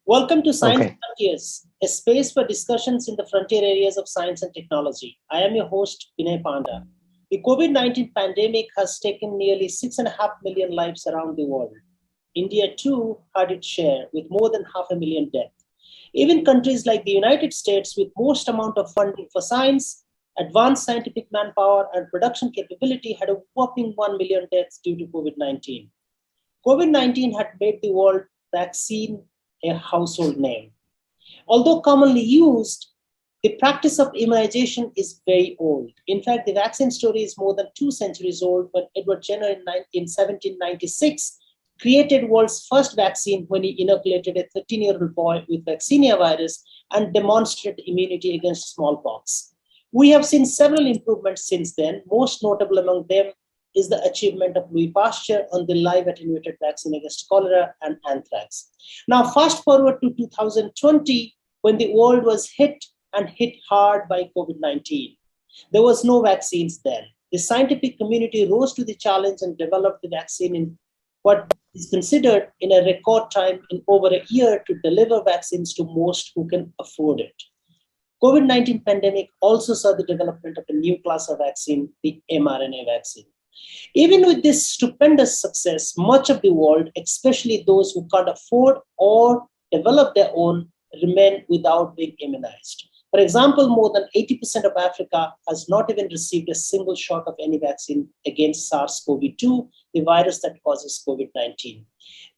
Welcome to Science Okay. Frontiers, a space for discussions in the frontier areas of science and technology. I am your host, Vinay Panda. The COVID-19 pandemic has taken nearly 6.5 million lives around the world. India, too, had its share, with more than 500,000 deaths. Even countries like the United States, with most amount of funding for science, advanced scientific manpower, and production capability, had a whopping 1 million deaths due to COVID-19. COVID-19 had made the world vaccine a household name. Although commonly used, the practice of immunization is very old. In fact, the vaccine story is more than 2 centuries old when Edward Jenner in 1796 created world's first vaccine when he inoculated a 13-year-old boy with vaccinia virus and demonstrated immunity against smallpox. We have seen several improvements since then, most notable among them is the achievement of Louis Pasteur on the live attenuated vaccine against cholera and anthrax. Now, fast forward to 2020, when the world was hit hard by COVID-19. There was no vaccines then. The scientific community rose to the challenge and developed the vaccine in what is considered in a record time in over a year to deliver vaccines to most who can afford it. COVID-19 pandemic also saw the development of a new class of vaccine, the mRNA vaccine. Even with this stupendous success, much of the world, especially those who can't afford or develop their own, remain without being immunized. For example, more than 80% of Africa has not even received a single shot of any vaccine against SARS-CoV-2, the virus that causes COVID-19.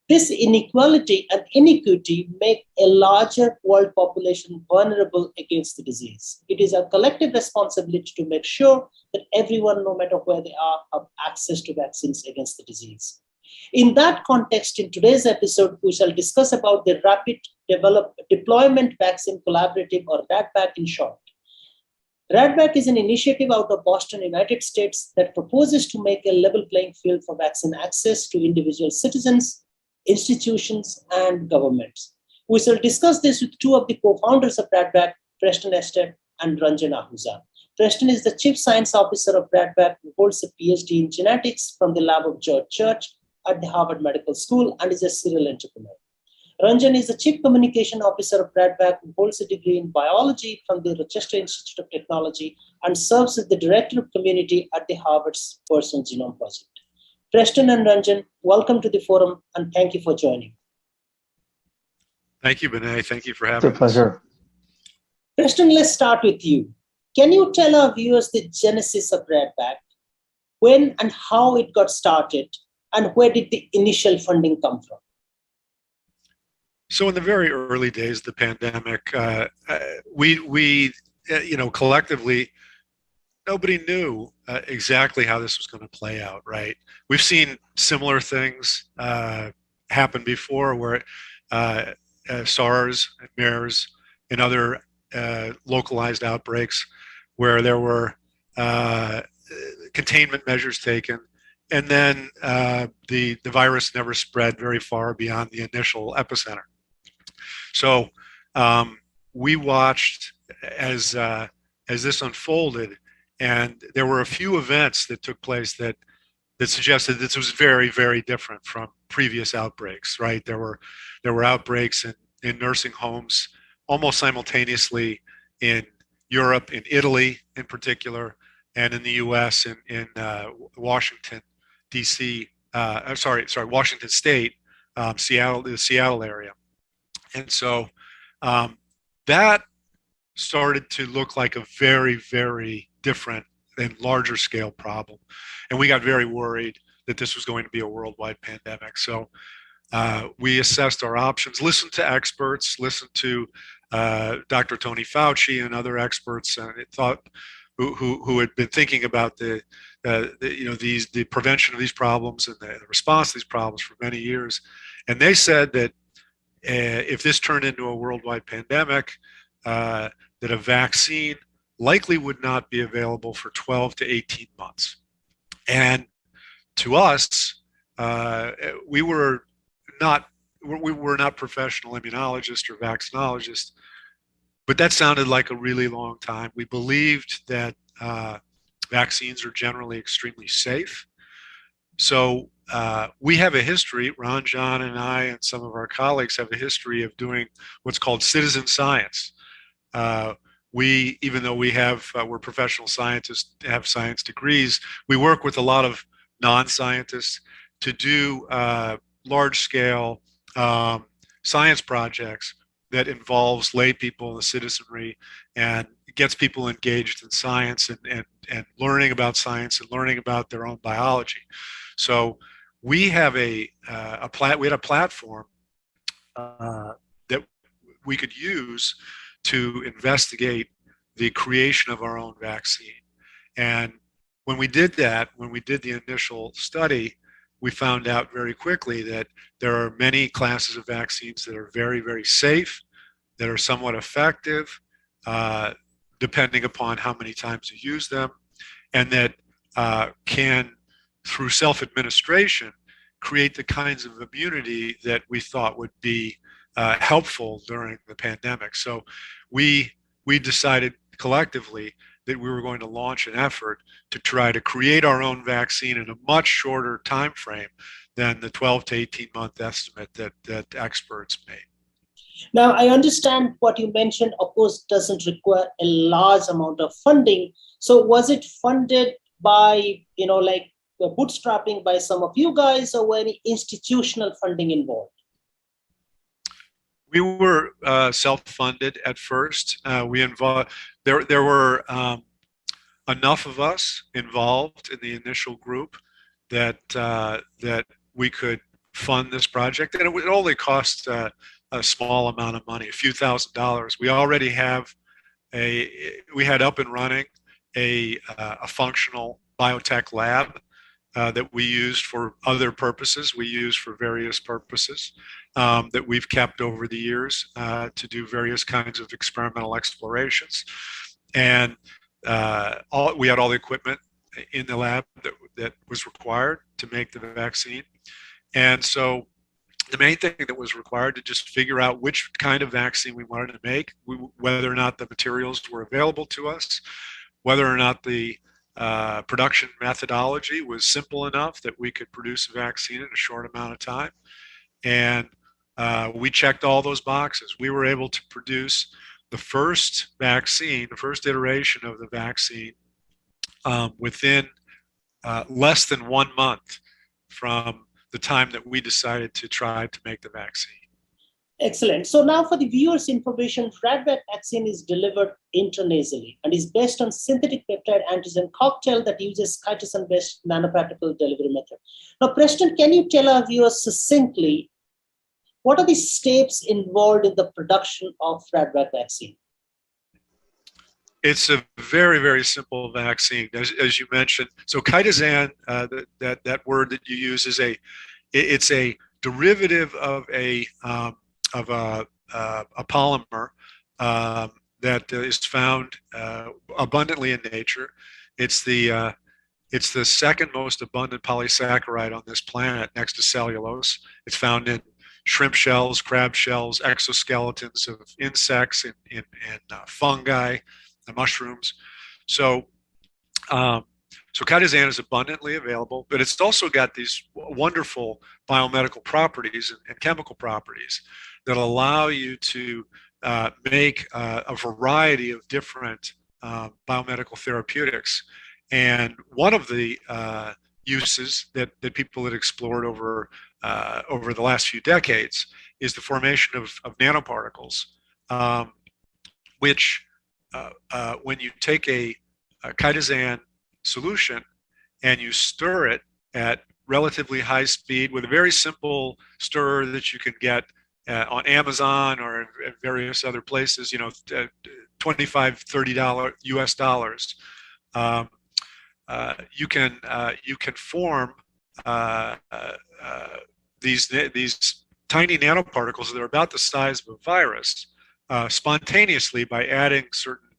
This inequality and inequity make a larger world population vulnerable against the disease. It is our collective responsibility to make sure that everyone, no matter where they are, have access to vaccines against the disease. In that context, in today's episode, we shall discuss about the Rapid Deployment Vaccine Collaborative, or RaDVaC in short. RaDVaC is an initiative out of Boston, United States, that proposes to make a level playing field for vaccine access to individual citizens, institutions, and governments. We shall discuss this with two of the co-founders of RaDVaC, Preston Estep and Ranjan Ahuja. Preston is the Chief Science Officer of RaDVaC, who holds a PhD in genetics from the lab of George Church at the Harvard Medical School and is a serial entrepreneur. Ranjan is the Chief Communication Officer of RaDVaC, who holds a degree in biology from the Rochester Institute of Technology and serves as the Director of Community at the Harvard's Personal Genome Project. Preston and Ranjan, welcome to the forum and thank you for joining. Thank you, Vinay. Thank you for having us. It's a pleasure. Preston, let's start with you. Can you tell our viewers the genesis of RaDVaC, when and how it got started, and where did the initial funding come from? So in the very early days of the pandemic, we collectively, nobody knew exactly how this was going to play out, right? We've seen similar things happen before where SARS, MERS, and other localized outbreaks where there were containment measures taken, and then the virus never spread very far beyond the initial epicenter. So we watched as this unfolded, and there were a few events that took place that suggested this was very, very different from previous outbreaks, right? There were outbreaks in nursing homes almost simultaneously in Europe, in Italy in particular, and in the U.S. in Washington, D.C. Washington State, the Seattle area, and so that started to look like a very, very different and larger scale problem, and we got very worried that this was going to be a worldwide pandemic. So we assessed our options, listened to experts, listened to Dr. Tony Fauci and other experts, and who had been thinking about the prevention of these problems and the response to these problems for many years, and they said that if this turned into a worldwide pandemic, that a vaccine likely would not be available for 12 to 18 months. And to us, we were not professional immunologists or vaccinologists, but that sounded like a really long time. We believed that vaccines are generally extremely safe. So we have a history, Ranjan and I and some of our colleagues have a history of doing what's called citizen science. Uh, even though we're professional scientists, have science degrees, we work with a lot of non-scientists to do large-scale science projects that involves lay people in the citizenry and gets people engaged in science and learning about science and learning about their own biology. So we have we had a platform that we could use to investigate the creation of our own vaccine. And when we did that, when we did the initial study, we found out very quickly that there are many classes of vaccines that are very, very safe, that are somewhat effective, depending upon how many times you use them, and that can, through self-administration, create the kinds of immunity that we thought would be helpful during the pandemic. So we decided collectively that we were going to launch an effort to try to create our own vaccine in a much shorter time frame than the 12 to 18 month estimate that experts made. Now, I understand what you mentioned, of course, doesn't require a large amount of funding. So was it funded by, like bootstrapping by some of you guys, or were any institutional funding involved? We were self-funded at first. There were enough of us involved in the initial group that we could fund this project, and it would only cost a small amount of money, a few $1,000s. We already have we had up and running a functional biotech lab that we used for other purposes. We used for various purposes that we've kept over the years to do various kinds of experimental explorations. And we had all the equipment in the lab that was required to make the vaccine. And so the main thing that was required to just figure out which kind of vaccine we wanted to make, whether or not the materials were available to us, whether or not the production methodology was simple enough that we could produce a vaccine in a short amount of time. And we checked all those boxes. We were able to produce the first vaccine, the first iteration of the vaccine within less than 1 month from the time that we decided to try to make the vaccine. Excellent. So now for the viewers' information, RaDVaC vaccine is delivered intranasally and is based on synthetic peptide antigen cocktail that uses chitosan-based nanoparticle delivery method. Now, Preston, can you tell our viewers succinctly what are the steps involved in the production of RaDVaC vaccine? It's a very, very simple vaccine, as you mentioned. So chitosan, that word that you use, it's a derivative of a polymer that is found abundantly in nature. It's the second most abundant polysaccharide on this planet, next to cellulose. It's found in shrimp shells, crab shells, exoskeletons of insects, and fungi, and mushrooms. So chitosan is abundantly available, but it's also got these wonderful biomedical properties and chemical properties that allow you to make a variety of different biomedical therapeutics. And one of the uses that people had explored over the last few decades is the formation of nanoparticles, which when you take a chitosan solution and you stir it at relatively high speed with a very simple stirrer that you can get on Amazon or in various other places, $25, $30 US dollars. You can form these tiny nanoparticles that are about the size of a virus spontaneously by adding certain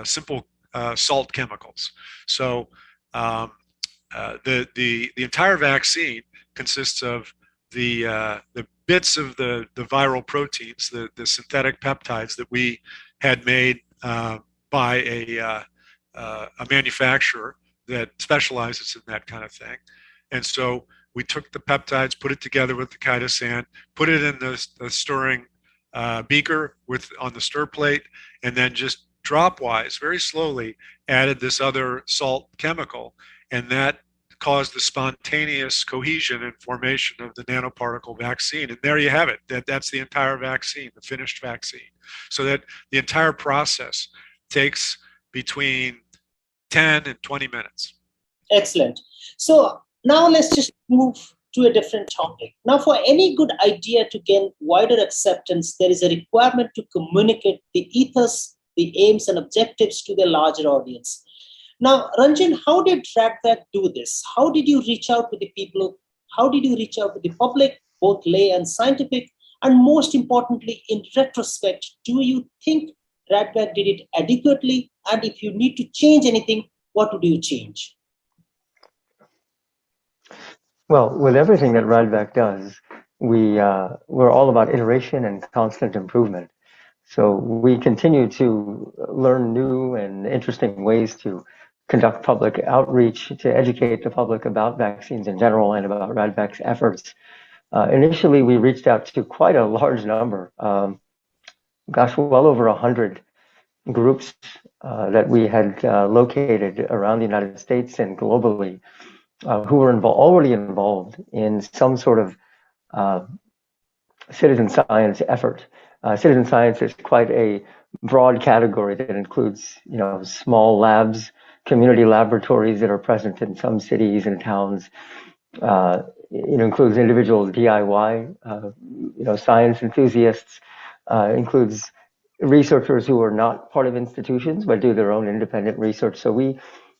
simple salt chemicals. So the entire vaccine consists of the bits of the viral proteins, the synthetic peptides that we had made by a manufacturer that specializes in that kind of thing. And so we took the peptides, put it together with the chitosan, put it in the stirring beaker on the stir plate, and then just dropwise, very slowly, added this other salt chemical, and that caused the spontaneous cohesion and formation of the nanoparticle vaccine. And there you have it. That's the entire vaccine, the finished vaccine. So that the entire process takes between 10 and 20 minutes. Excellent. So now let's just move to a different topic. Now, for any good idea to gain wider acceptance, there is a requirement to communicate the ethos, the aims and objectives to the larger audience. Now, Ranjan, how did RaDVaC do this? How did you reach out to the people? How did you reach out to the public, both lay and scientific? And most importantly, in retrospect, do you think RaDVaC did it adequately? And if you need to change anything, what would you change? Well, with everything that RaDVaC does, we're all about iteration and constant improvement. So we continue to learn new and interesting ways to conduct public outreach, to educate the public about vaccines in general and about RaDVaC's efforts. Initially, we reached out to quite a large number, well over 100 groups that we had located around the United States and globally, who were already involved in some sort of citizen science effort. Citizen science is quite a broad category that includes, small labs, community laboratories that are present in some cities and towns. It includes individual DIY, science enthusiasts. Includes researchers who are not part of institutions but do their own independent research. So we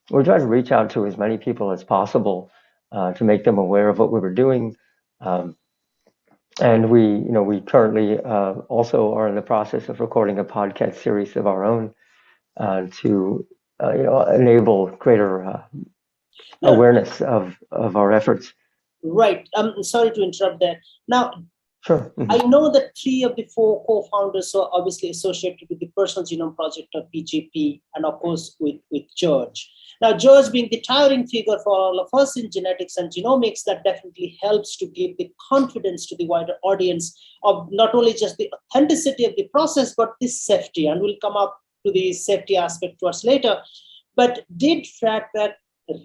try to reach out to as many people as possible to make them aware of what we were doing. And we currently also are in the process of recording a podcast series of our own to enable greater awareness of our efforts. Right. I'm sorry to interrupt there. Now, sure. I know that 3 of the 4 co-founders are obviously associated with the Personal Genome Project, or PGP, and of course with George. Now, George being the towering figure for all of us in genetics and genomics, that definitely helps to give the confidence to the wider audience of not only just the authenticity of the process, but the safety. And we'll come up to the safety aspect towards later. But did RaDVaC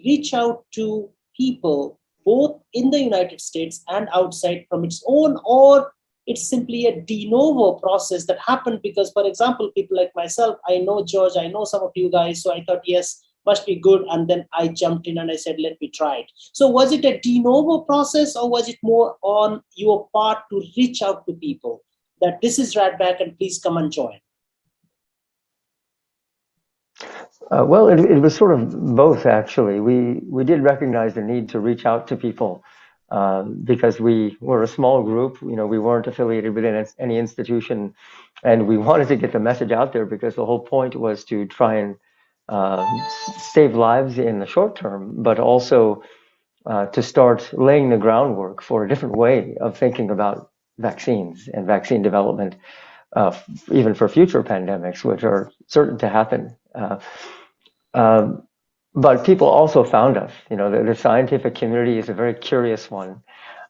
reach out to people both in the United States and outside from its own, or it's simply a de novo process that happened? Because, for example, people like myself, I know George, I know some of you guys, so I thought, yes, must be good. And then I jumped in and I said, let me try it. So was it a de novo process, or was it more on your part to reach out to people that this is RaDVaC and please come and join? Well, it was sort of both, actually. We did recognize the need to reach out to people because we were a small group. We weren't affiliated with any institution, and we wanted to get the message out there because the whole point was to try and save lives in the short term, but also to start laying the groundwork for a different way of thinking about vaccines and vaccine development, even for future pandemics, which are certain to happen. But people also found us. The scientific community is a very curious one,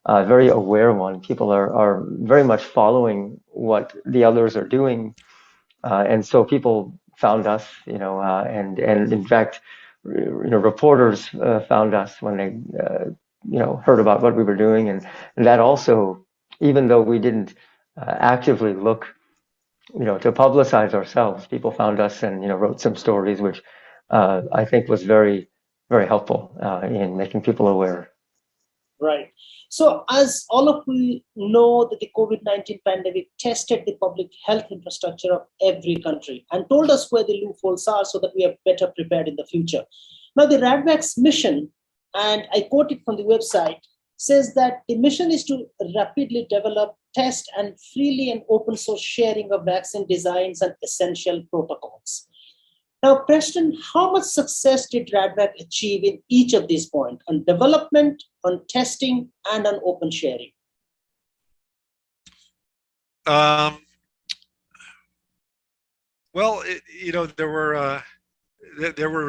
very aware one. People are very much following what the others are doing, and so people found us. And in fact, reporters found us when they heard about what we were doing, and that also, even though we didn't actively look to publicize ourselves, people found us and wrote some stories, which I think was very, very helpful in making people aware. Right. So as all of you know, that the COVID-19 pandemic tested the public health infrastructure of every country and told us where the loopholes are so that we are better prepared in the future. Now, the RaDVaC's mission, and I quote it from the website, says that the mission is to rapidly develop, test, and freely and open source sharing of vaccine designs and essential protocols. Now, Preston, how much success did RaDVaC achieve in each of these points, on development, on testing, and on open sharing? Well, there were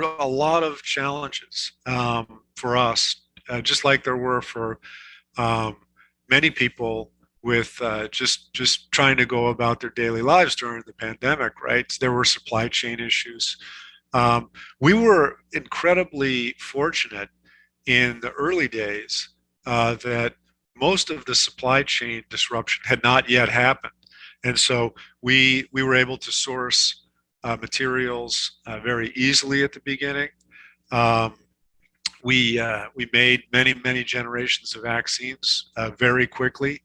a lot of challenges for us just like there were for many people with just trying to go about their daily lives during the pandemic, right? There were supply chain issues. We were incredibly fortunate in the early days that most of the supply chain disruption had not yet happened. And so we were able to source materials very easily at the beginning. We made many generations of vaccines very quickly.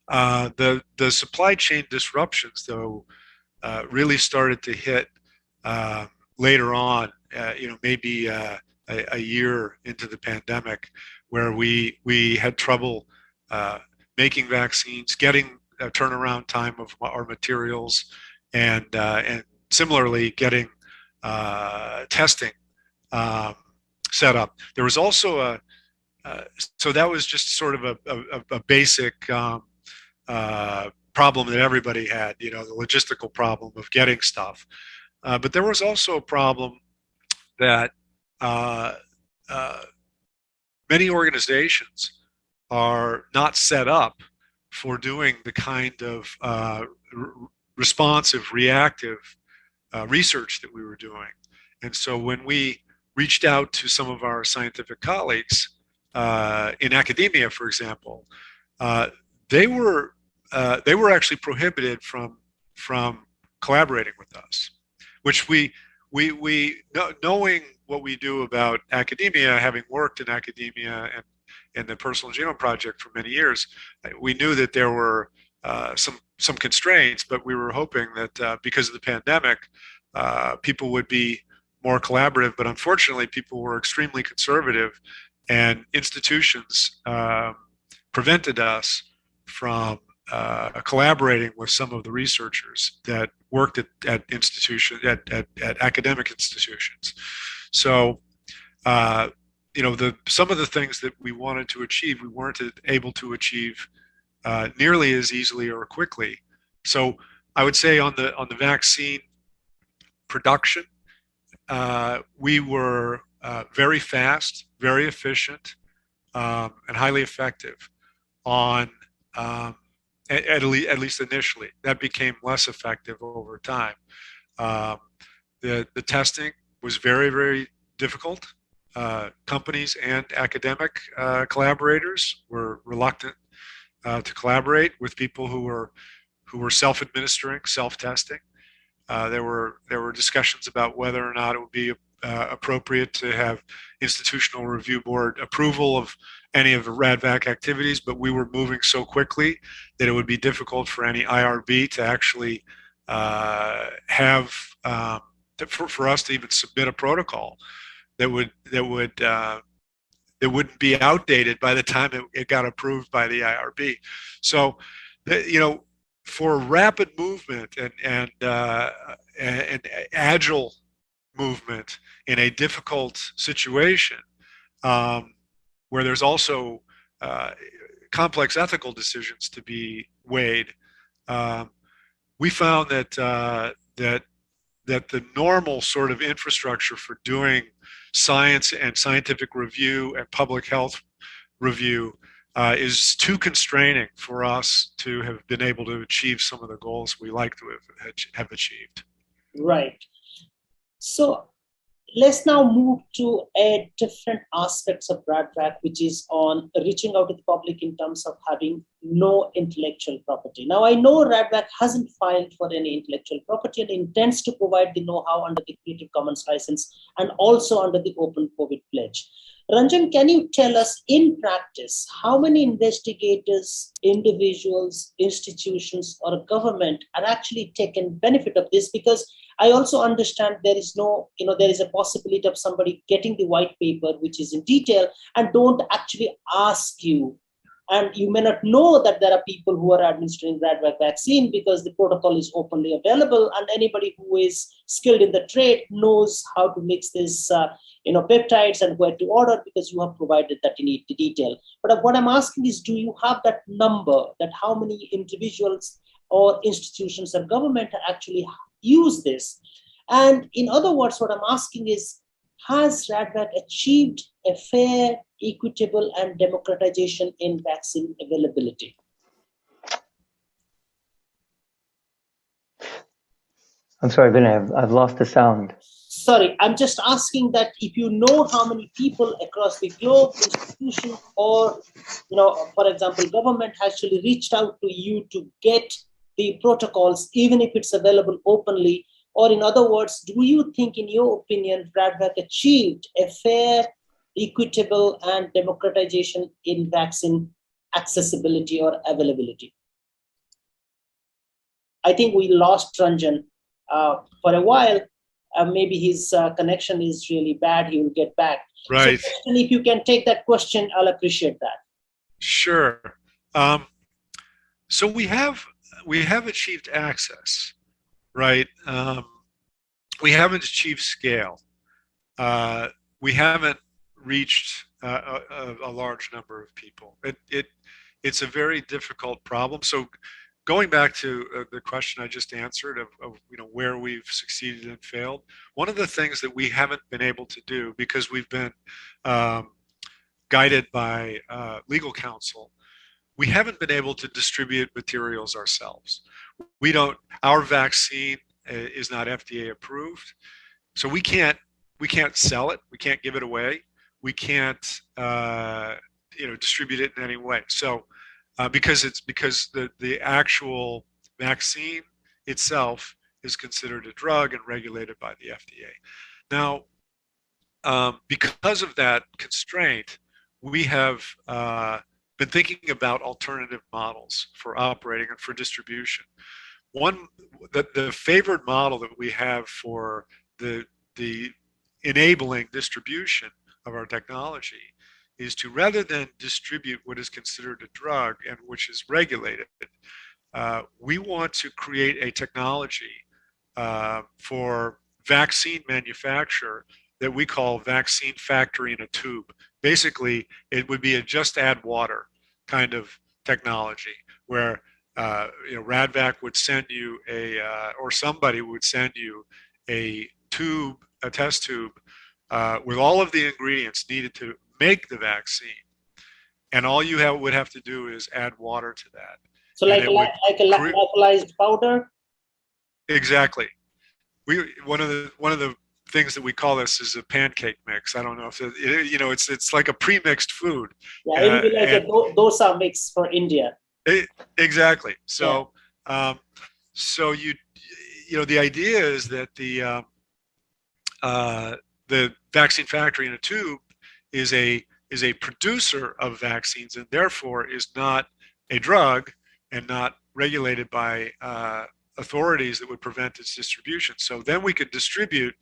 The supply chain disruptions, though, really started to hit later on. Maybe a year into the pandemic, where we had trouble making vaccines, getting a turnaround time of our materials, and similarly getting testing set up. There was also so that was just sort of a basic problem that everybody had, the logistical problem of getting stuff. But there was also a problem that many organizations are not set up for doing the kind of responsive, reactive research that we were doing. And so when we reached out to some of our scientific colleagues in academia, for example, they were actually prohibited from collaborating with us, which we knowing what we do about academia, having worked in academia and in the Personal Genome Project for many years, we knew that there were some constraints, but we were hoping that because of the pandemic, people would be more collaborative. But unfortunately, people were extremely conservative, and institutions prevented us from collaborating with some of the researchers that worked at academic institutions. So, some of the things that we wanted to achieve, we weren't able to achieve nearly as easily or quickly. So, I would say on the vaccine production, we were very fast, very efficient, and highly effective on. At least initially. That became less effective over time. The testing was very difficult. Companies and academic collaborators were reluctant to collaborate with people who were self-administering, self-testing. There were discussions about whether or not it would be appropriate to have institutional review board approval of any of the RaDVaC activities, but we were moving so quickly that it would be difficult for any IRB to actually have for us to even submit a protocol that wouldn't be outdated by the time it got approved by the IRB. So, for rapid movement and agile movement in a difficult situation, where there's also complex ethical decisions to be weighed, we found that the normal sort of infrastructure for doing science and scientific review and public health review is too constraining for us to have been able to achieve some of the goals we like to have achieved. Right. So let's now move to a different aspects of RaDVaC, which is on reaching out to the public in terms of having no intellectual property. Now, I know RaDVaC hasn't filed for any intellectual property and intends to provide the know-how under the Creative Commons license and also under the Open COVID pledge. Ranjan, can you tell us in practice, how many investigators, individuals, institutions, or government are actually taking benefit of this? Because I also understand there is there is a possibility of somebody getting the white paper, which is in detail, and don't actually ask you. And you may not know that there are people who are administering RaDVaC vaccine because the protocol is openly available, and anybody who is skilled in the trade knows how to mix this, peptides and where to order, because you have provided that in detail. But what I'm asking is, do you have that number, that how many individuals or institutions or government actually use this? And in other words, what I'm asking is, has RaDVaC achieved a fair, equitable, and democratization in vaccine availability? I'm sorry, Vinay, I've lost the sound. Sorry, I'm just asking that if you know how many people across the globe, institution, or for example, government actually reached out to you to get the protocols, even if it's available openly, or in other words, do you think, in your opinion, RaDVaC achieved a fair, equitable, and democratization in vaccine accessibility or availability? I think we lost Ranjan for a while. Maybe his connection is really bad. He will get back. Right. So if you can take that question, I'll appreciate that. Sure. So we have achieved access, right? We haven't achieved scale. We haven't reached a large number of people. It's a very difficult problem. So going back to the question I just answered of where we've succeeded and failed, one of the things that we haven't been able to do, because we've been guided by legal counsel, we haven't been able to distribute materials ourselves. Our vaccine is not FDA approved, so we can't sell it, we can't give it away, we can't distribute it in any way. So because the actual vaccine itself is considered a drug and regulated by the FDA. Now, because of that constraint, we have been thinking about alternative models for operating and for distribution. The favored model that we have for the enabling distribution of our technology is to, rather than distribute what is considered a drug and which is regulated, we want to create a technology for vaccine manufacture that we call vaccine factory in a tube. Basically, it would be a just add water kind of technology where RaDVaC would send you or somebody would send you a test tube with all of the ingredients needed to make the vaccine, and all you would have to do is add water to that. So like a lyophilized powder. Exactly. One of the things that we call this is a pancake mix. I don't know if it's like a pre-mixed food. Yeah, it would be like a dosa mix for India. Exactly. So, yeah. So the idea is that the vaccine factory in a tube is a producer of vaccines, and therefore is not a drug and not regulated by authorities that would prevent its distribution. So then we could distribute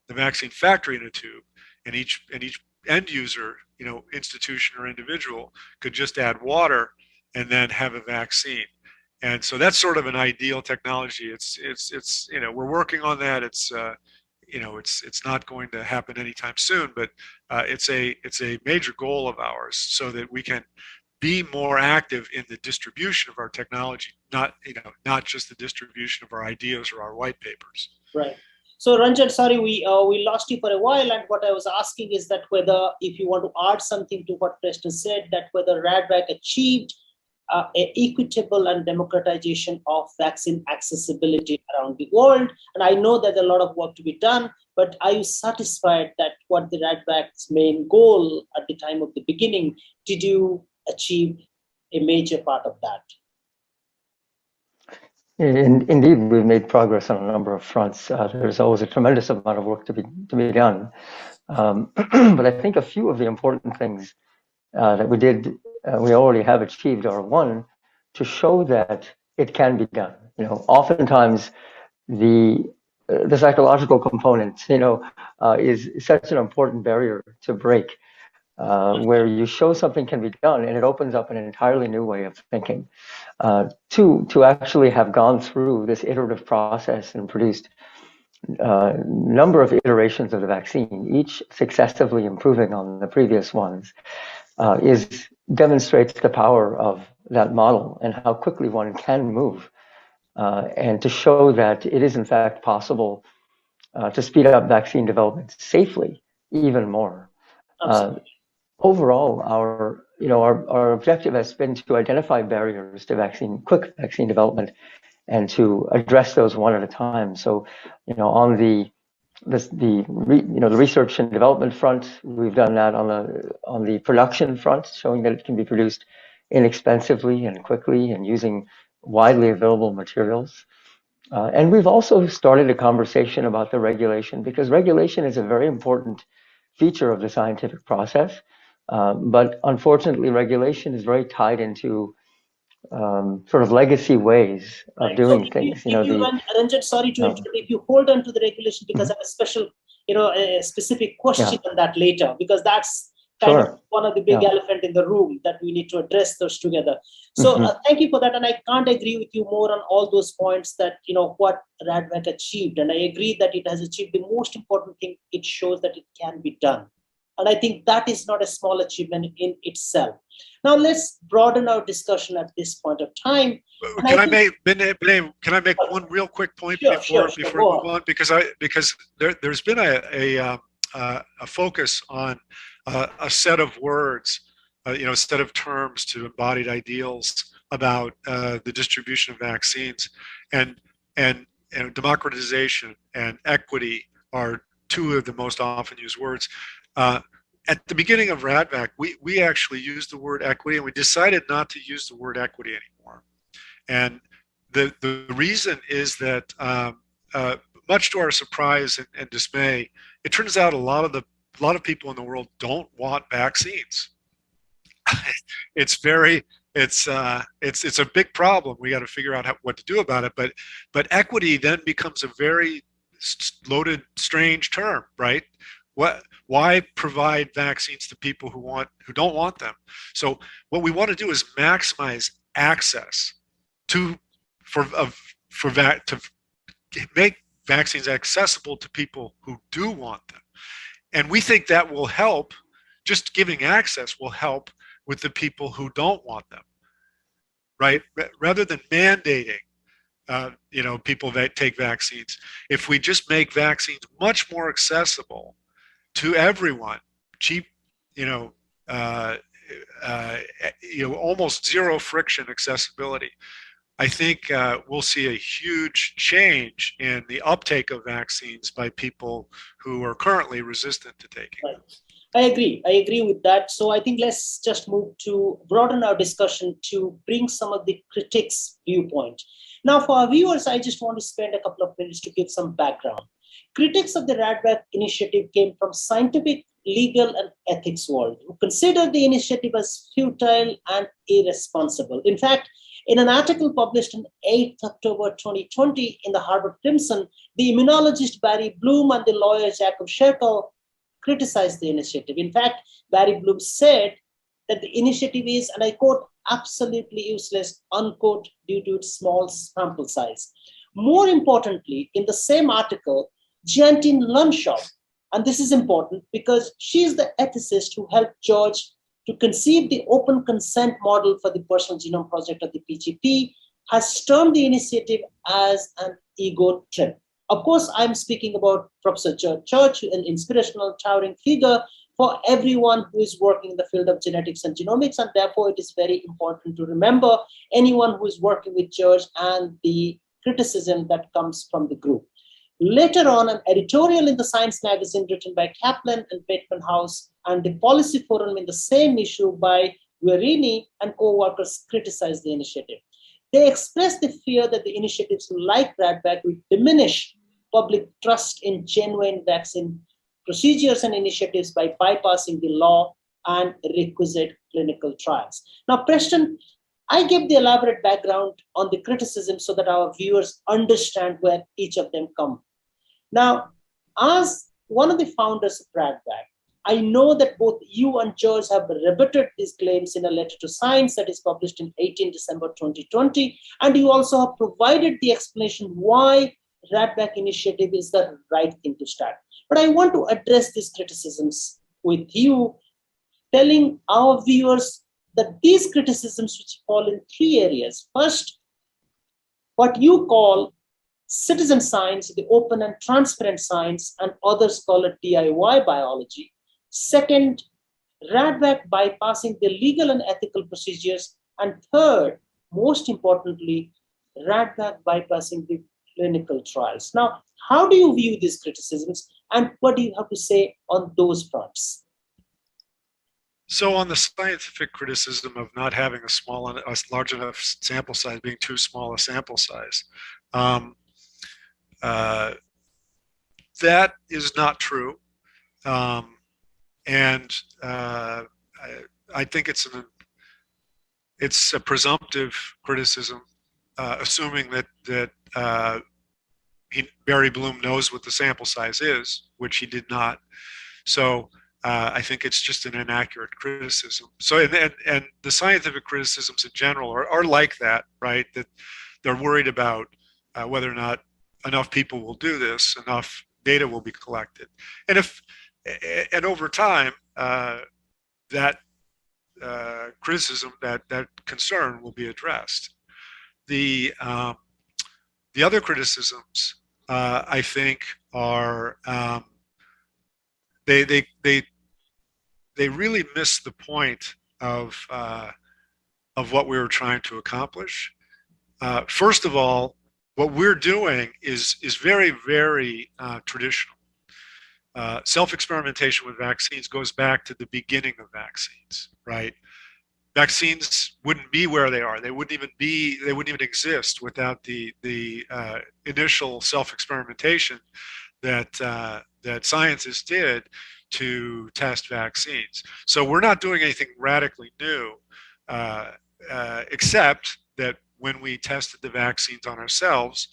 the vaccine factory in a tube, and each end user, institution or individual, could just add water and then have a vaccine. And so that's sort of an ideal technology. It's we're working on that. It's not going to happen anytime soon, but it's a major goal of ours, so that we can be more active in the distribution of our technology, not just the distribution of our ideas or our white papers. Right. So Ranjan, sorry, we lost you for a while, and what I was asking is that whether, if you want to add something to what Preston said, that whether RaDVaC achieved an equitable and democratization of vaccine accessibility around the world. And I know there's a lot of work to be done, but are you satisfied that what the RaDVaC's main goal at the time of the beginning, did you achieve a major part of that? Indeed, we've made progress on a number of fronts. There's always a tremendous amount of work to be done. But I think a few of the important things that we already have achieved are: one, to show that it can be done. Oftentimes the psychological component, is such an important barrier to break, where you show something can be done, and it opens up an entirely new way of thinking. Two, to actually have gone through this iterative process and produced a number of iterations of the vaccine, each successively improving on the previous ones, demonstrates the power of that model and how quickly one can move, and to show that it is in fact possible to speed up vaccine development safely even more. Absolutely. Overall, our objective has been to identify barriers to quick vaccine development, and to address those one at a time. So, on the research and development front, we've done that on the production front, showing that it can be produced inexpensively and quickly and using widely available materials. And we've also started a conversation about the regulation, because regulation is a very important feature of the scientific process. But unfortunately, regulation is very tied into sort of legacy ways of Right. So doing things. Ranjan, sorry to interrupt. If you hold on to the regulation, because I have a special, a specific question on that later, because that's kind of one of the big elephant in the room that we need to address those together. So thank you for that. And I can't agree with you more on all those points that, what RaDVaC achieved. And I agree that it has achieved the most important thing. It shows that it can be done. And I think that is not a small achievement in itself. Now let's broaden our discussion at this point of time. Can I make one real quick point before we move on? Because there's been a focus on a set of words, a set of terms to embodied ideals about the distribution of vaccines, and democratization and equity are two of the most often used words. At the beginning of RaDVaC, we actually used the word equity, and we decided not to use the word equity anymore. And the reason is that, much to our surprise and dismay, it turns out a lot of people in the world don't want vaccines. It's a big problem. We got to figure out what to do about it. But equity then becomes a very loaded, strange term, right? Why provide vaccines to people who don't want them? So what we want to do is maximize access to make vaccines accessible to people who do want them. And we think that will help. Just giving access will help with the people who don't want them, right? Rather than mandating people that take vaccines. If we just make vaccines much more accessible to everyone, cheap, almost zero friction accessibility, I think we'll see a huge change in the uptake of vaccines by people who are currently resistant to taking them. I agree with that. So I think let's just move to broaden our discussion to bring some of the critics' viewpoint. Now, for our viewers, I just want to spend a couple of minutes to give some background. Critics of the RaDVaC initiative came from scientific, legal, and ethics world, who considered the initiative as futile and irresponsible. In fact, in an article published on 8th October 2020 in the Harvard Crimson, the immunologist Barry Bloom and the lawyer Jacob Scherkel criticized the initiative. In fact, Barry Bloom said that the initiative is, and I quote, absolutely useless, unquote, due to its small sample size. More importantly, in the same article, Jantine Lunshaw, and this is important because she's the ethicist who helped George to conceive the open consent model for the Personal Genome Project of the PGP, has termed the initiative as an ego trip. Of course, I'm speaking about Professor George Church, an inspirational, towering figure for everyone who is working in the field of genetics and genomics, and therefore it is very important to remember anyone who is working with George and the criticism that comes from the group. Later on, an editorial in the Science magazine written by Kaplan and Bateman House and the Policy Forum in the same issue by Guerini and co-workers criticized the initiative. They expressed the fear that the initiatives like RaDVaC will diminish public trust in genuine vaccine procedures and initiatives by bypassing the law and requisite clinical trials. Now, Preston, I gave the elaborate background on the criticism so that our viewers understand where each of them come. Now, as one of the founders of RaDVaC, I know that both you and George have rebutted these claims in a letter to Science that is published in 18 December 2020, and you also have provided the explanation why RaDVaC initiative is the right thing to start. But I want to address these criticisms with you, telling our viewers that these criticisms which fall in three areas. First, what you call citizen science, the open and transparent science, and others call it DIY biology. Second, RaDVaC bypassing the legal and ethical procedures. And third, most importantly, RaDVaC bypassing the clinical trials. Now, how do you view these criticisms, and what do you have to say on those fronts? So on the scientific criticism of not having a large enough sample size, being too small a sample size, that is not true. And I think it's a presumptive criticism, assuming that Barry Bloom knows what the sample size is, which he did not. So I think it's just an inaccurate criticism. So and the scientific criticisms in general are like that, right? That they're worried about whether or not enough people will do this, enough data will be collected, and over time that criticism, that concern will be addressed. The other criticisms, I think, are they really miss the point of what we were trying to accomplish. First of all, what we're doing is very, very traditional. Self-experimentation with vaccines goes back to the beginning of vaccines, right? Vaccines wouldn't be where they are. They wouldn't even exist without the initial self-experimentation that scientists did to test vaccines. So we're not doing anything radically new, except that when we tested the vaccines on ourselves,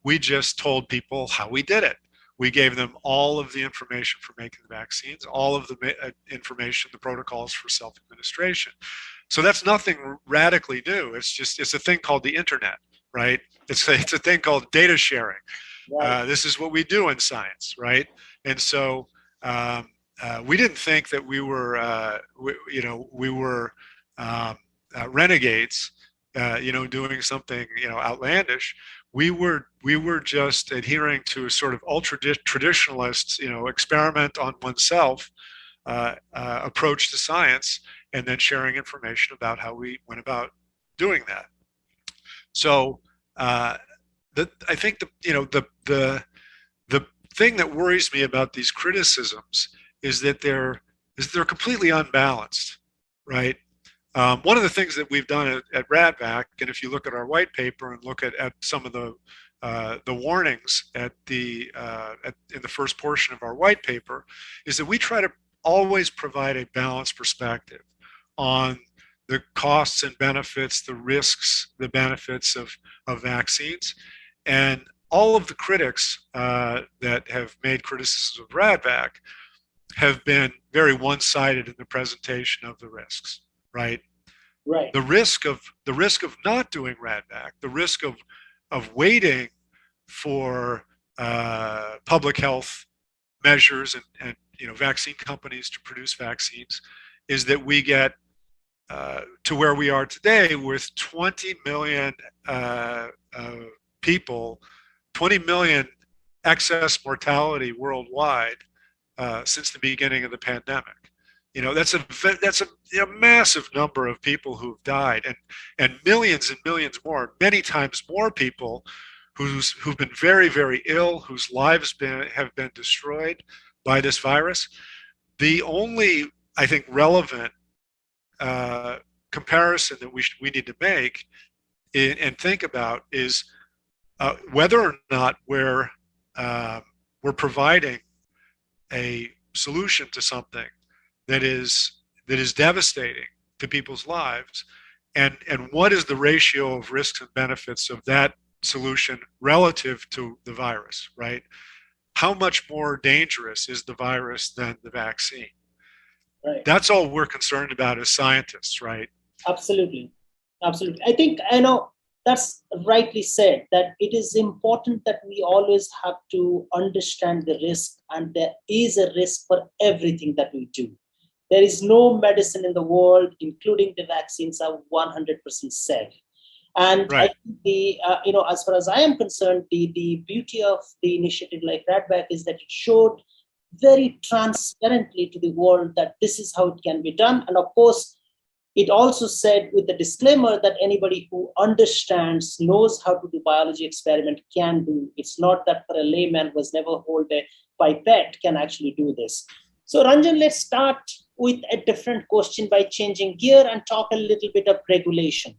we just told people how we did it. We gave them all of the information for making the vaccines, all of the information, the protocols for self-administration. So that's nothing radically new. It's a thing called the internet, right? It's a thing called data sharing. Right. This is what we do in science, right? And so we didn't think that we were, renegades, doing something, outlandish. We were just adhering to a sort of ultra traditionalist, experiment on oneself approach to science, and then sharing information about how we went about doing that. So I think the thing that worries me about these criticisms is that they're completely unbalanced, right? One of the things that we've done at RaDVaC, and if you look at our white paper and look at some of the warnings in the first portion of our white paper, is that we try to always provide a balanced perspective on the costs and benefits, the risks, the benefits of vaccines. And all of the critics that have made criticisms of RaDVaC have been very one-sided in the presentation of the risks, right? Right. The risk of not doing RaDVaC, the risk of waiting for public health measures and vaccine companies to produce vaccines, is that we get to where we are today with 20 million people, 20 million excess mortality worldwide since the beginning of the pandemic. That's a massive number of people who've died, and millions and millions more, many times more people who've been very, very ill, whose lives have been destroyed by this virus. The only, I think, relevant comparison that we need to make and think about is whether or not we're providing a solution to something that is devastating to people's lives, and what is the ratio of risks and benefits of that solution relative to the virus, right? How much more dangerous is the virus than the vaccine? Right. That's all we're concerned about as scientists, right? Absolutely. Absolutely. I think, that's rightly said, that it is important that we always have to understand the risk, and there is a risk for everything that we do. There is no medicine in the world, including the vaccines, are 100% safe. And I Right. think as far as I am concerned, the beauty of the initiative like RaDVaC is that it showed very transparently to the world that this is how it can be done. And of course, it also said with the disclaimer that anybody who understands, knows how to do biology experiment can do. It's not that for a layman who has never hold a pipette can actually do this. So Ranjan, let's start with a different question by changing gear and talk a little bit of regulation.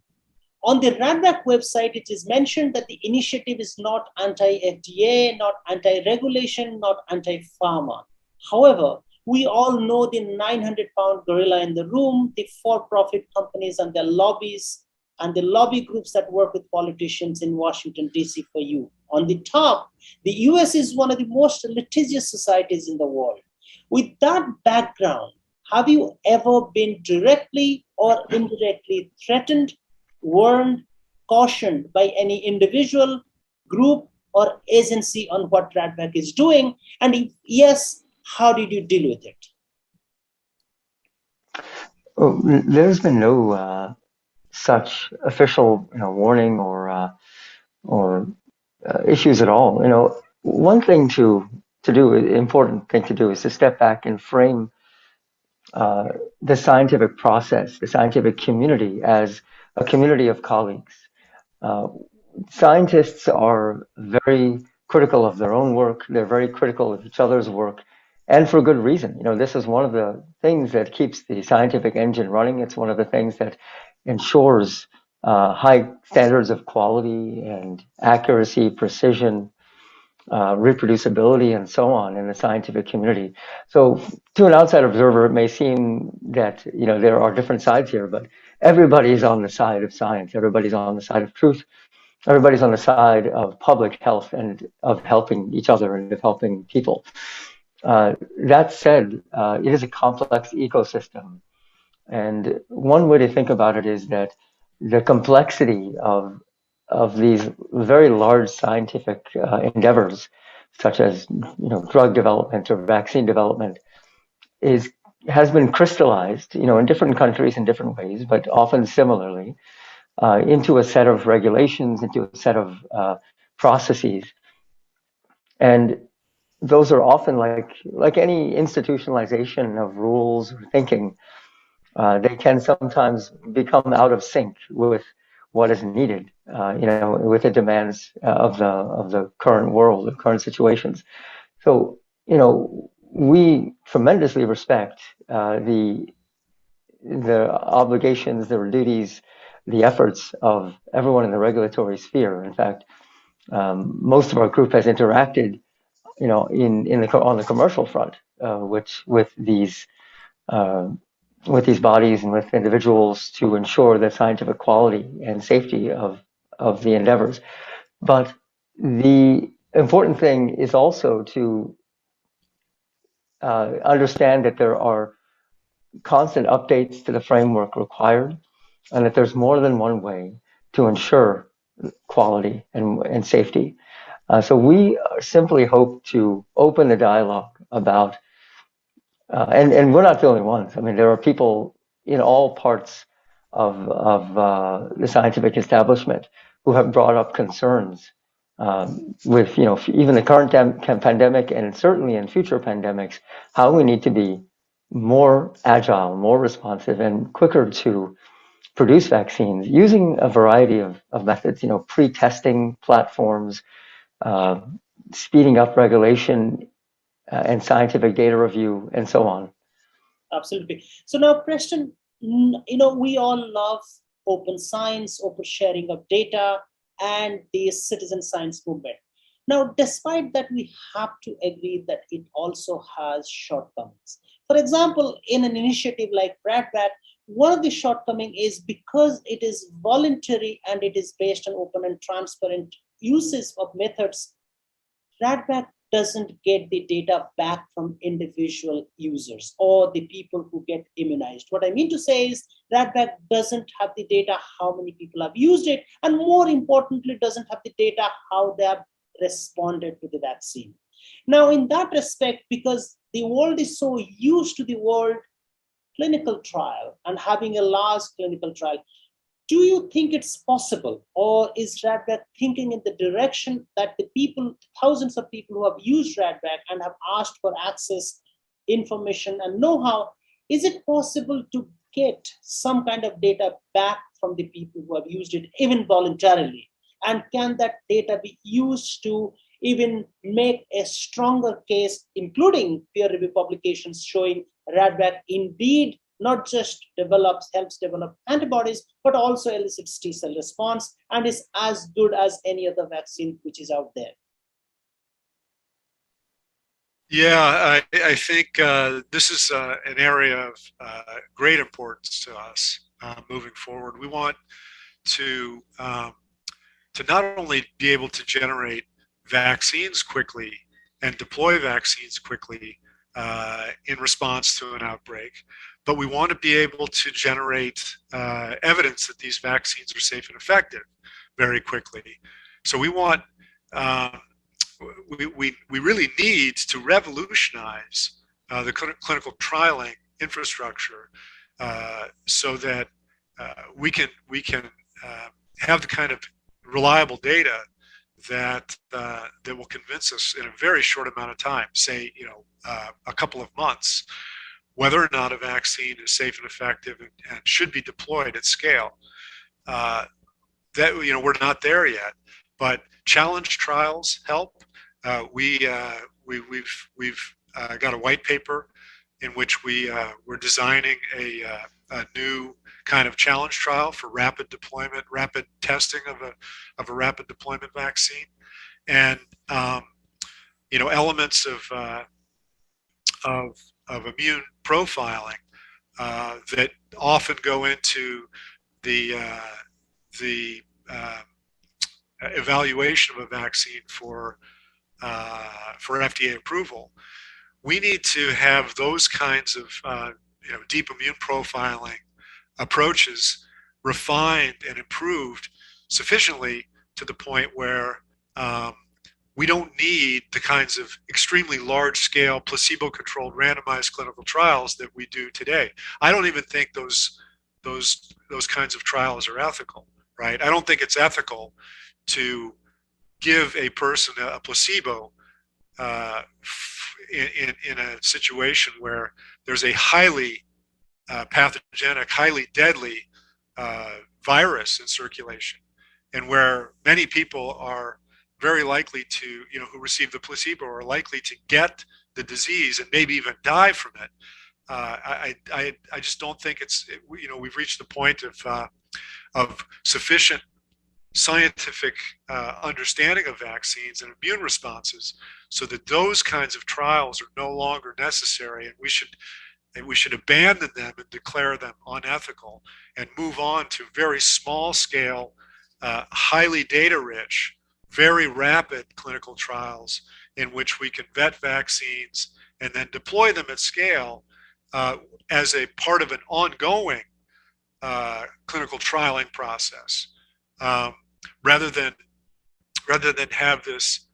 On the RaDVaC website, it is mentioned that the initiative is not anti-FDA, not anti-regulation, not anti-pharma. However, we all know the 900-pound gorilla in the room, the for-profit companies and their lobbies, and the lobby groups that work with politicians in Washington, D.C. for you. On the top, the US is one of the most litigious societies in the world. With that background, have you ever been directly or indirectly threatened, warned, cautioned by any individual, group, or agency on what RaDVaC is doing? And if yes, how did you deal with it? Well, there's been no such official, warning or issues at all. One thing to do, important thing to do, is to step back and frame the scientific process, the scientific community, as a community of colleagues. Scientists are very critical of their own work. They're very critical of each other's work, and for good reason. This is one of the things that keeps the scientific engine running. It's one of the things that ensures high standards of quality and accuracy, precision, reproducibility, and so on in the scientific community. So to an outside observer, it may seem that, there are different sides here, but everybody's on the side of science. Everybody's on the side of truth. Everybody's on the side of public health and of helping each other and of helping people. That said, it is a complex ecosystem. And one way to think about it is that the complexity of these very large scientific endeavors, such as drug development or vaccine development, has been crystallized, in different countries in different ways, but often similarly, into a set of regulations, into a set of processes, and those are often like any institutionalization of rules or thinking. They can sometimes become out of sync with what is needed, with the demands of the current world, of current situations. So, we tremendously respect the obligations, the duties, the efforts of everyone in the regulatory sphere. In fact, most of our group has interacted, on the commercial front, with these bodies and with individuals to ensure the scientific quality and safety of the endeavors. But the important thing is also to understand that there are constant updates to the framework required, and that there's more than one way to ensure quality and safety. So we simply hope to open the dialogue about, and we're not the only ones. I mean, there are people in all parts of the scientific establishment who have brought up concerns with, even the current pandemic, and certainly in future pandemics, how we need to be more agile, more responsive, and quicker to produce vaccines using a variety of methods, pre-testing platforms, speeding up regulation and scientific data review, and so on. Absolutely. So now, Preston, we all love open science, open sharing of data, and the citizen science movement. Now, despite that, we have to agree that it also has shortcomings. For example, in an initiative like RaDVaC, one of the shortcomings is because it is voluntary and it is based on open and transparent uses of methods, RaDVaC doesn't get the data back from individual users or the people who get immunized. What I mean to say is RaDVaC doesn't have the data how many people have used it, and more importantly, doesn't have the data how they have responded to the vaccine. Now, in that respect, because the world is so used to the world clinical trial and having a large clinical trial, Do you think it's possible, or is RaDVaC thinking in the direction that the people, thousands of people who have used RaDVaC and have asked for access, information, and know-how, is it possible to get some kind of data back from the people who have used it, even voluntarily? And can that data be used to even make a stronger case, including peer-reviewed publications showing RaDVaC indeed not just helps develop antibodies, but also elicits T-cell response and is as good as any other vaccine which is out there? Yeah, I think this is an area of great importance to us moving forward. We want to not only be able to generate vaccines quickly and deploy vaccines quickly in response to an outbreak, but we want to be able to generate evidence that these vaccines are safe and effective very quickly. So we want, we really need to revolutionize the clinical trialing infrastructure so that we can have the kind of reliable data that that will convince us in a very short amount of time, say a couple of months, whether or not a vaccine is safe and effective and should be deployed at scale. That we're not there yet, but challenge trials help. We've got a white paper in which we're designing a new kind of challenge trial for rapid deployment, rapid testing of a rapid deployment vaccine, and elements of immune profiling that often go into the evaluation of a vaccine for FDA approval. We need to have those kinds of deep immune profiling approaches refined and improved sufficiently to the point where we don't need the kinds of extremely large-scale placebo-controlled randomized clinical trials that we do today. I don't even think those kinds of trials are ethical, right? I don't think it's ethical to give a person a placebo in a situation where there's a highly pathogenic, highly deadly virus in circulation, and where many people are very likely to, who receive the placebo are likely to get the disease and maybe even die from it. I just don't think we've reached the point of sufficient scientific understanding of vaccines and immune responses so that those kinds of trials are no longer necessary, and we should abandon them and declare them unethical and move on to very small scale, highly data rich, very rapid clinical trials in which we can vet vaccines and then deploy them at scale as a part of an ongoing clinical trialing process, rather than have this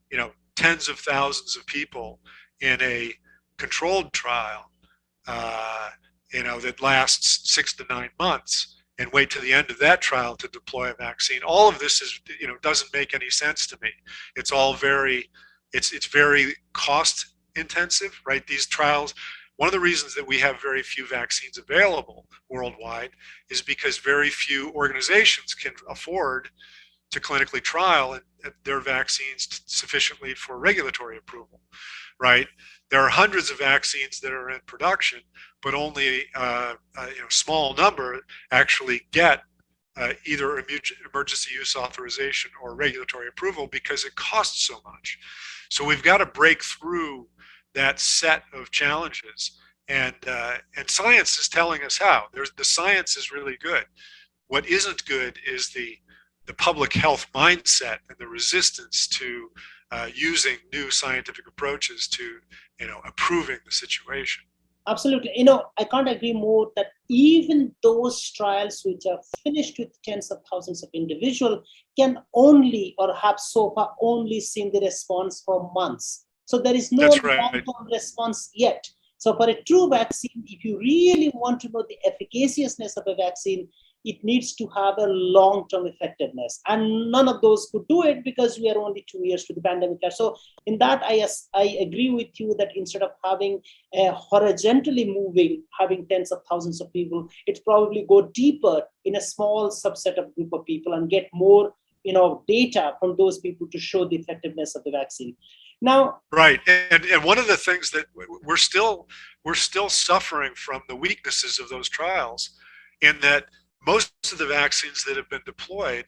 tens of thousands of people in a controlled trial that lasts 6 to 9 months and wait to the end of that trial to deploy a vaccine. All of this is doesn't make any sense to me. It's all very cost intensive, right? These trials, one of the reasons that we have very few vaccines available worldwide is because very few organizations can afford to clinically trial their vaccines sufficiently for regulatory approval, right? There are hundreds of vaccines that are in production, but only a small number actually get either emergency use authorization or regulatory approval because it costs so much. So we've got to break through that set of challenges, and science is telling us how. The science is really good. What isn't good is the public health mindset and the resistance to using new scientific approaches to improving the situation. Absolutely. I can't agree more that even those trials which are finished with tens of thousands of individuals can only, or have so far only seen the response for months. So there is no long-term response yet. So for a true vaccine, if you really want to know the efficaciousness of a vaccine, it needs to have a long-term effectiveness. And none of those could do it because we are only 2 years to the pandemic. So in that, I agree with you that instead of having a horizontally moving, having tens of thousands of people, it's probably go deeper in a small subset of group of people and get more data from those people to show the effectiveness of the vaccine. Now, right, and one of the things that we're still suffering from the weaknesses of those trials, in that most of the vaccines that have been deployed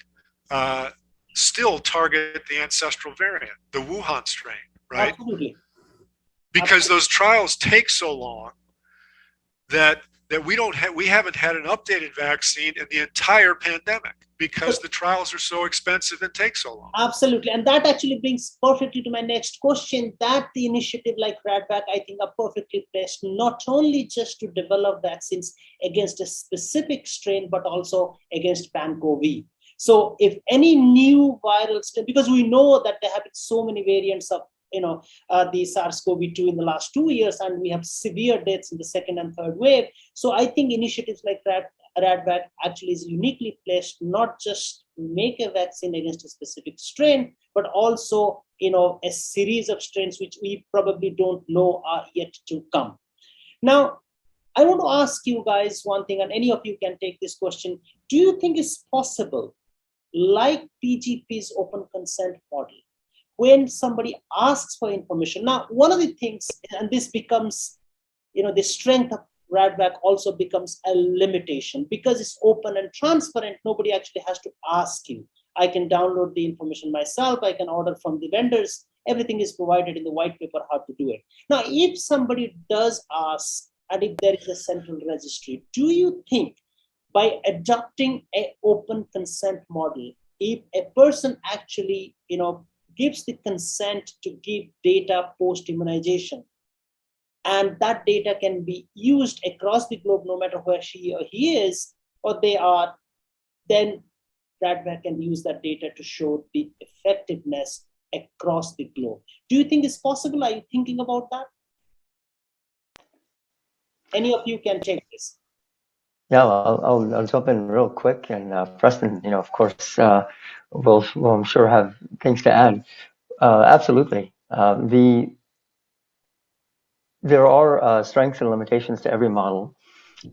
still target the ancestral variant, the Wuhan strain, right? Absolutely. Because Absolutely. those trials take so long that we haven't had an updated vaccine in the entire pandemic because the trials are so expensive and take so long. Absolutely. And that actually brings perfectly to my next question, that the initiative like RaDVaC, I think, are perfectly placed not only just to develop vaccines against a specific strain, but also against pan-COVID. So if any new viral strain, because we know that there have been so many variants of the SARS-CoV-2 in the last 2 years, and we have severe deaths in the second and third wave. So I think initiatives like RaDVaC actually is uniquely placed, not just make a vaccine against a specific strain, but also a series of strains which we probably don't know are yet to come. Now, I want to ask you guys one thing, and any of you can take this question. Do you think it's possible, like PGP's open consent model, when somebody asks for information? Now, one of the things, and this becomes, the strength of RaDVaC also becomes a limitation because it's open and transparent. Nobody actually has to ask you. I can download the information myself. I can order from the vendors. Everything is provided in the white paper how to do it. Now, if somebody does ask, and if there is a central registry, do you think by adopting an open consent model, if a person actually, gives the consent to give data post-immunization, and that data can be used across the globe, no matter where she or he is, or they are, then RaDVaC can use that data to show the effectiveness across the globe. Do you think it's possible? Are you thinking about that? Any of you can take this. Yeah, I'll jump in real quick, and Preston, of course, will I'm sure have things to add. Absolutely. There are strengths and limitations to every model,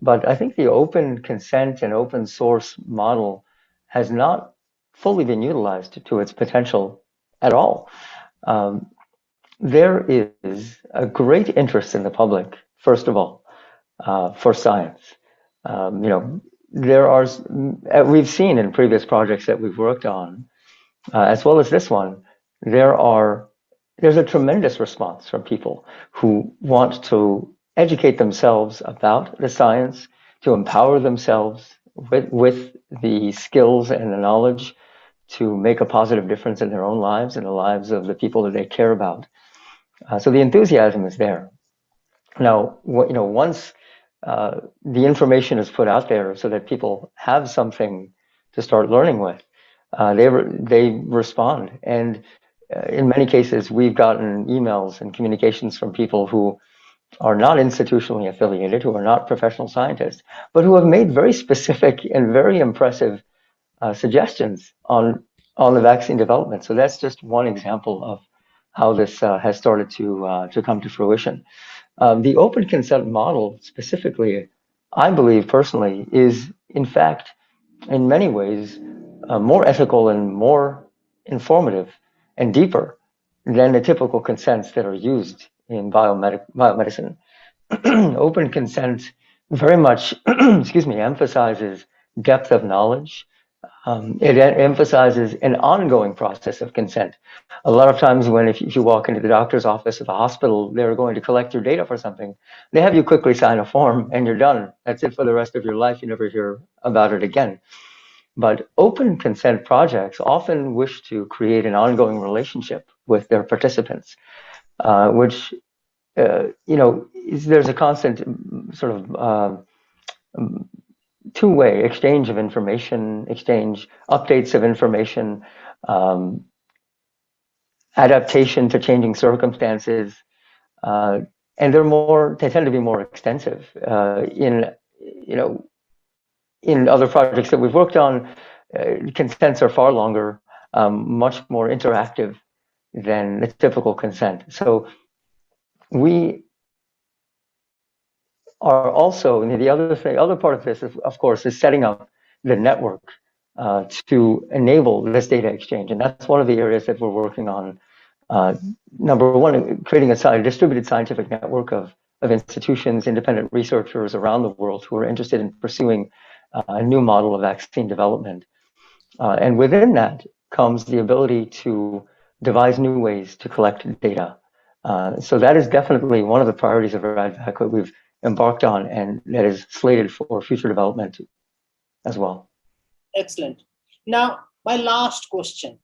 but I think the open consent and open source model has not fully been utilized to its potential at all. There is a great interest in the public, first of all, for science. We've seen in previous projects that we've worked on, as well as this one, there's a tremendous response from people who want to educate themselves about the science, to empower themselves with the skills and the knowledge to make a positive difference in their own lives and the lives of the people that they care about. So the enthusiasm is there. Now, once the information is put out there so that people have something to start learning with, they respond. And in many cases, we've gotten emails and communications from people who are not institutionally affiliated, who are not professional scientists, but who have made very specific and very impressive suggestions on the vaccine development. So that's just one example of how this has started to come to fruition. The open consent model specifically, I believe personally, is in fact, in many ways, more ethical and more informative and deeper than the typical consents that are used in biomedicine. Open consent very much, emphasizes depth of knowledge. It emphasizes an ongoing process of consent. A lot of times if you walk into the doctor's office at the hospital, they're going to collect your data for something. They have you quickly sign a form and you're done. That's it for the rest of your life. You never hear about it again. But open consent projects often wish to create an ongoing relationship with their participants, which, there's a constant sort of two-way exchange of information, updates of information, adaptation to changing circumstances, and they tend to be more extensive. in other projects that we've worked on, consents are far longer, much more interactive than the typical consent. So we are also, and the other part of this, of course, is setting up the network to enable this data exchange. And that's one of the areas that we're working on. Number one, creating a distributed scientific network of institutions, independent researchers around the world who are interested in pursuing a new model of vaccine development. And within that comes the ability to devise new ways to collect data. So that is definitely one of the priorities of RaDVaC that we've embarked on, and that is slated for future development as well. Excellent. Now, my last question,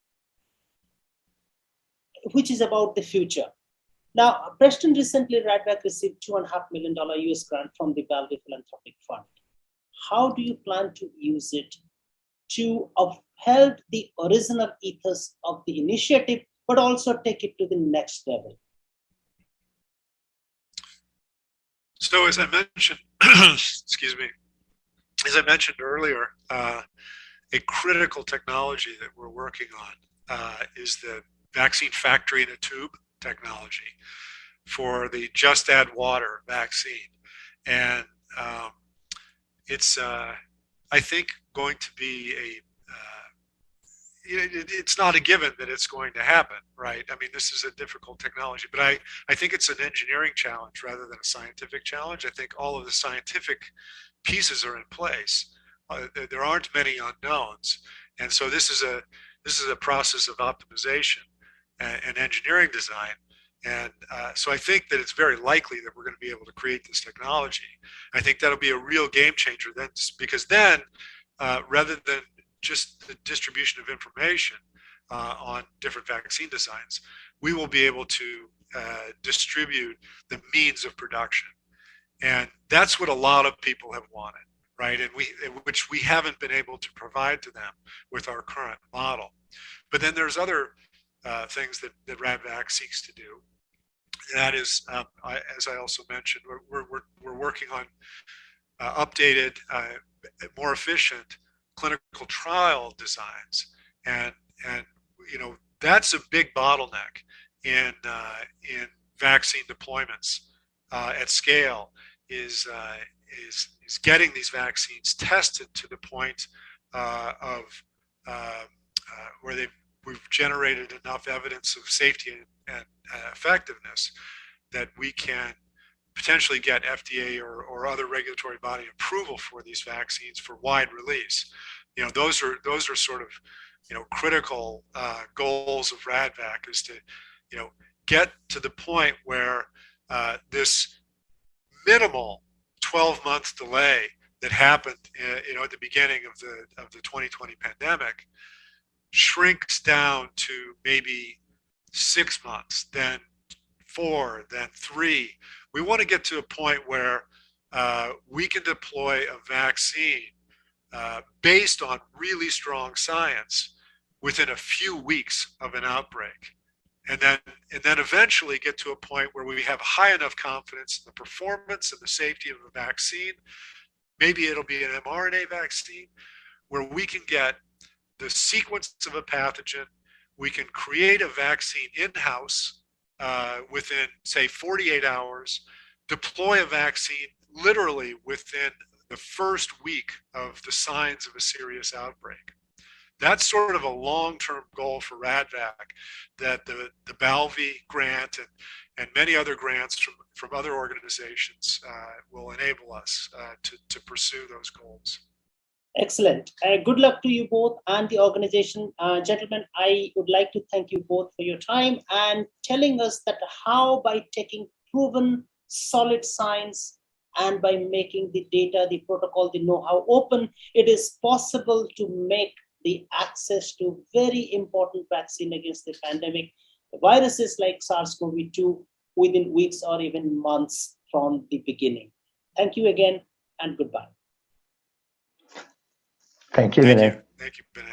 which is about the future. Now, Preston recently, RaDVaC received $2.5 million US grant from the Valve Philanthropic Fund. How do you plan to use it to uphold the original ethos of the initiative, but also take it to the next level? So as I mentioned, excuse me, as I mentioned earlier, a critical technology that we're working on is the vaccine factory in a tube technology for the just add water vaccine. And it's, I think, going to be it's not a given that it's going to happen, right? I mean, this is a difficult technology, but I think it's an engineering challenge rather than a scientific challenge. I think all of the scientific pieces are in place. There aren't many unknowns. And so this is a process of optimization and engineering design. And so I think that it's very likely that we're going to be able to create this technology. I think that'll be a real game changer then, because then rather than just the distribution of information on different vaccine designs, we will be able to distribute the means of production. And that's what a lot of people have wanted, right? And which we haven't been able to provide to them with our current model. But then there's other things that RaDVaC seeks to do. And that is, as I also mentioned, we're working on updated, more efficient clinical trial designs, and you know, that's a big bottleneck in vaccine deployments at scale. Is getting these vaccines tested to the point of where we've generated enough evidence of safety and effectiveness that we can potentially get FDA or other regulatory body approval for these vaccines for wide release. You know, those are sort of, you know, critical goals of RaDVaC, is to, you know, get to the point where this minimal 12-month delay that happened, you know, at the beginning of the 2020 pandemic shrinks down to maybe 6 months, then 4, then 3. We want to get to a point where we can deploy a vaccine based on really strong science within a few weeks of an outbreak. And then eventually get to a point where we have high enough confidence in the performance and the safety of the vaccine. Maybe it'll be an mRNA vaccine where we can get the sequence of a pathogen. We can create a vaccine in-house within, say, 48 hours, deploy a vaccine literally within the first week of the signs of a serious outbreak. That's sort of a long-term goal for RaDVaC that the Balvi grant and many other grants from other organizations will enable us to pursue those goals. Excellent. Good luck to you both and the organization. Gentlemen, I would like to thank you both for your time and telling us that how by taking proven solid science and by making the data, the protocol, the know-how open, it is possible to make the access to very important vaccine against the pandemic, viruses like SARS-CoV-2, within weeks or even months from the beginning. Thank you again and goodbye. Thank you, Thank Vinay. you. Thank you, Vinay.